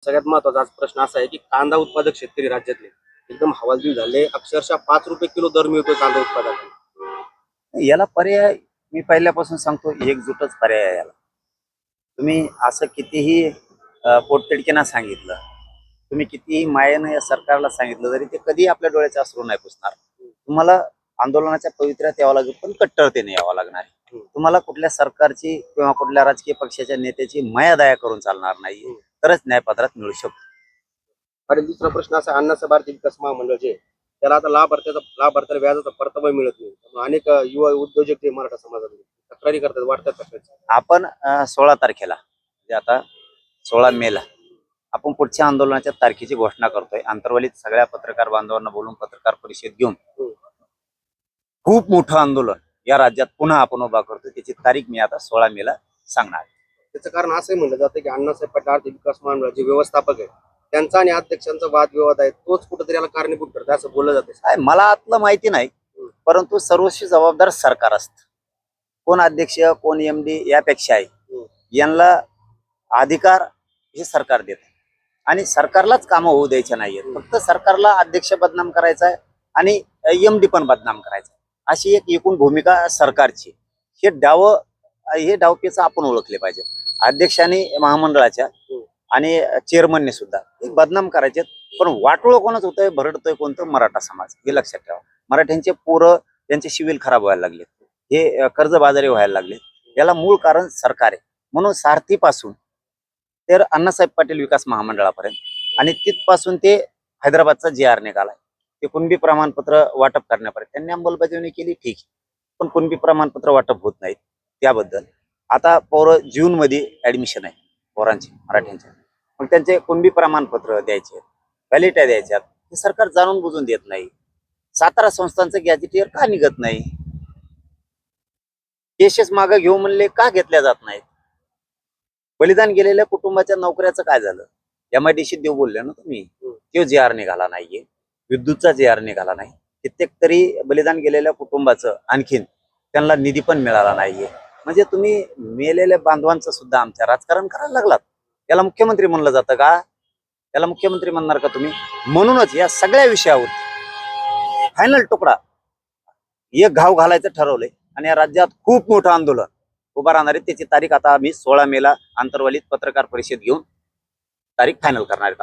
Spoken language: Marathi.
सगळ्यात महत्वाचा आज प्रश्न असा आहे की कांदा उत्पादक शेतकरी राज्यातले एकदम हवालदिल झाले. अक्षरशः 5 रुपये किलो दर मिळतोय कांदा उत्पादकांना. याला पर्याय मी पहिल्यापासून सांगतो, एकजूटच पर्याय आहे याला. तुम्ही असं कितीही पोटतिडकीनं सांगितलं, तुम्ही कितीही मायेनं या सरकारला सांगितलं, तरी ते कधी आपल्या डोळ्याचे अश्रू नाही पुसणार. तुम्हाला आंदोलनाच्या पवित्र्यात यावं लागेल, पण कट्टरतेने यावं लागणार आहे. तुम्हाला कुठल्या सरकारची किंवा कुठल्या राजकीय पक्षाच्या नेत्याची माया दया करून चालणार नाही, तरच न्यायपत्रात मिळू शकतो. आणि दुसरा प्रश्न असा आहे, अन्नाचं भारतीय विकास महामंडळ जे त्याला आता लाभार्थ्याला व्याजाचा परतावा मिळत नाही. त्यामुळे अनेक युवा उद्योजक जे मराठा समाजातले तक्रारी करतात, वाढतात तक्रारी. आपण 16 तारखेला म्हणजे आता 16 मेला आपण पुढच्या आंदोलनाच्या तारखेची घोषणा करतोय. आंतरवलीत सगळ्या पत्रकार बांधवांना बोलून पत्रकार परिषद घेऊन खूप मोठं आंदोलन या राज्यात पुन्हा आपण उभा करतोय. त्याची तारीख मी आता 16 मेला सांगणार. त्याचं कारण असंही म्हणलं जातं की अण्णासाहेब पाटील आर्थिक विकास महामंडळ जे व्यवस्थापक आहे त्यांचा आणि अध्यक्षांचा वादविवाद आहे, तोच कुठेतरी याला कारणीभूत ठरतो असं बोललं जातं. काय मला आतलं माहिती नाही, परंतु सर्वस्वी जबाबदार सरकार असतं. कोण अध्यक्ष कोण MD यापेक्षा आहे, यांना अधिकार हे सरकार देत आणि सरकारलाच कामं होऊ द्यायचे नाहीयेत. फक्त सरकारला अध्यक्ष बदनाम करायचा आहे आणि MD पण बदनाम करायचा, अशी एक एकूण भूमिका सरकारची. हे डावपेच आपण ओळखले पाहिजे. अध्यक्षांनी महामंडळाच्या आणि चेअरमनने सुद्धा एक बदनाम करायचे, पण वाटोळं कोणच होतंय, भरडतोय कोणतं? मराठा समाज. हे लक्षात ठेवा. मराठ्यांचे पोरं त्यांचे सिव्हिल खराब व्हायला लागले, हे कर्जबाजारी व्हायला लागले. याला मूळ कारण सरकार आहे. म्हणून सारथीपासून तर अण्णासाहेब पाटील विकास महामंडळापर्यंत आणि तिथपासून ते हैदराबादचा JR निघालाय, ते कुणबी प्रमाणपत्र वाटप करण्यापर्यंत त्यांनी अंमलबजावणी केली, ठीक. पण कुणबी प्रमाणपत्र वाटप होत नाहीत. त्याबद्दल आता पोरं जूनमध्ये ऍडमिशन आहे पोरांचे मराठ्यांचे, मग त्यांचे कुणबी प्रमाणपत्र द्यायचे, व्हॅलिट्या द्यायच्यात, हे सरकार जाणून बुजून देत नाही. सातारा संस्थांचं गॅजेटियर का निघत नाही? केसेस मागे घेऊ म्हणले का घेतल्या जात नाहीत? बलिदान गेलेल्या कुटुंबाच्या नोकऱ्याचं काय झालं? MIDC देऊ बोलले ना तुम्ही, तो JR निघाला नाहीये, विद्युतचा JR निघाला नाही. कित्येक तरी बलिदान गेलेल्या कुटुंबाचं आणखीन त्यांना निधी पण मिळाला नाहीये. म्हणजे तुम्ही मेलेल्या बांधवांचं सुद्धा आमच्या राजकारण करायला लागलात. याला मुख्यमंत्री म्हणलं जातं का? याला मुख्यमंत्री म्हणणार का तुम्ही? म्हणूनच या सगळ्या विषयावर फायनल तुकडा एक घाव घालायचं ठरवलंय आणि या राज्यात खूप मोठं आंदोलन उभा राहणार आहे. त्याची तारीख आता आम्ही 16 मेला आंतरवलीत पत्रकार परिषद घेऊन तारीख फायनल करणार आहेत.